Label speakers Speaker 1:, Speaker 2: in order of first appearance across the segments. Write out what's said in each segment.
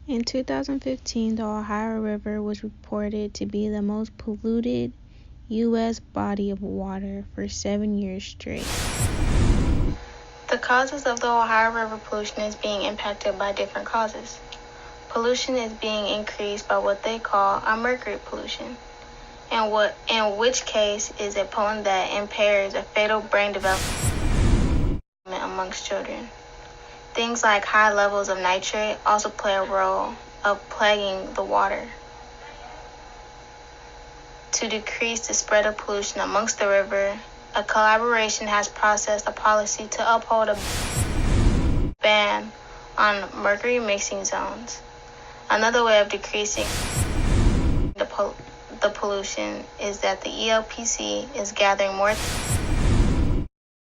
Speaker 1: In 2015, the Ohio River was reported to be the most polluted U.S. body of water for 7 years straight. The causes of the Ohio River pollution is being impacted by different causes. Pollution is being increased by what they call a mercury pollution, in which case is a pollutant that impairs a fatal brain development amongst children. Things like high levels of nitrate also play a role of plaguing the water. To decrease the spread of pollution amongst the river, a collaboration has processed a policy to uphold a ban on mercury mixing zones. Another way of decreasing the pollution is that the ELPC is gathering more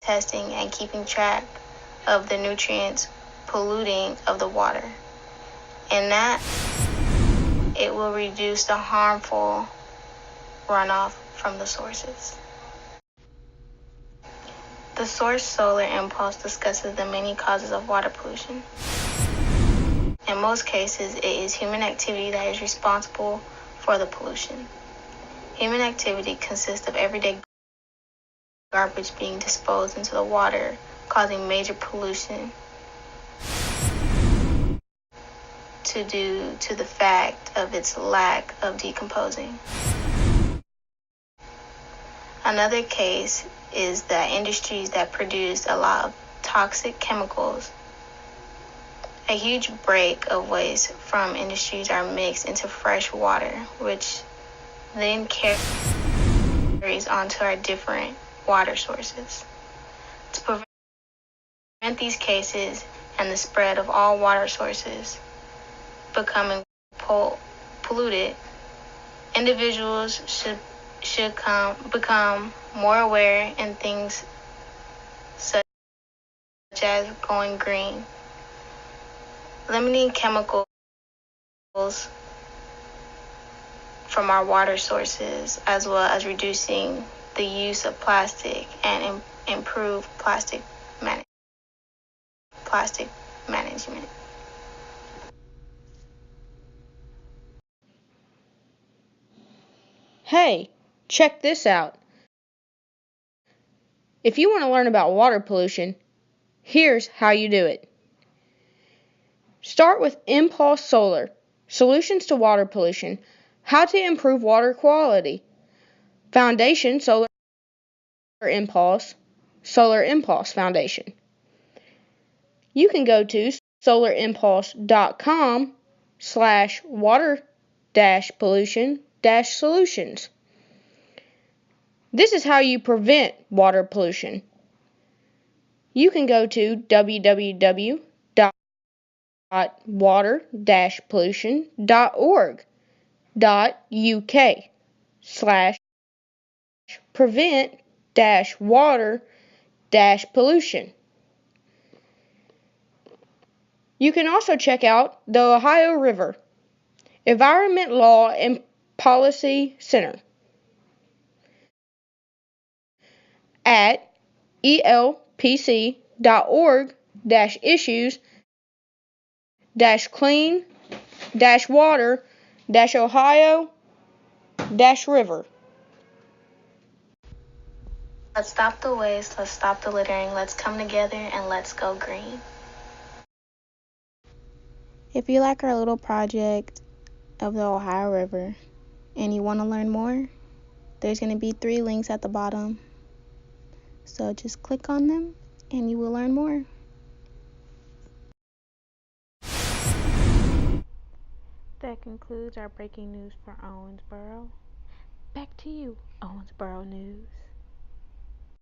Speaker 1: testing and keeping track of the nutrients polluting of the water. In that, it will reduce the harmful runoff from the sources. The source Solar Impulse discusses the many causes of water pollution. In most cases, it is human activity that is responsible for the pollution. Human activity consists of everyday garbage being disposed into the water, causing major pollution due to the fact of its lack of decomposing. Another case is that industries that produce a lot of toxic chemicals. A huge break of waste from industries are mixed into fresh water, which then carries onto our different water sources. To prevent these cases and the spread of all water sources becoming polluted, individuals should become more aware in things such as going green, limiting chemicals from our water sources, as well as reducing the use of plastic and improve plastic management.
Speaker 2: Hey, check this out. If you want to learn about water pollution, here's how you do it. Start with Impulse Solar, Solutions to Water Pollution, How to Improve Water Quality. Foundation Solar Impulse Foundation. You can go to solarimpulse.com/water-pollution-solutions. This is how you prevent water pollution. You can go to www.water-pollution.org.uk/prevent-water-pollution. You can also check out the Ohio River Environment Law and Policy Center at elpc.org-issues-clean-water-ohio-river.
Speaker 1: Let's stop the waste, let's stop the littering, let's come together and let's go green. If you like our little project of the Ohio River and you want to learn more, there's going to be 3 links at the bottom. So just click on them and you will learn more. That concludes our breaking news for Owensboro. Back to you, Owensboro News.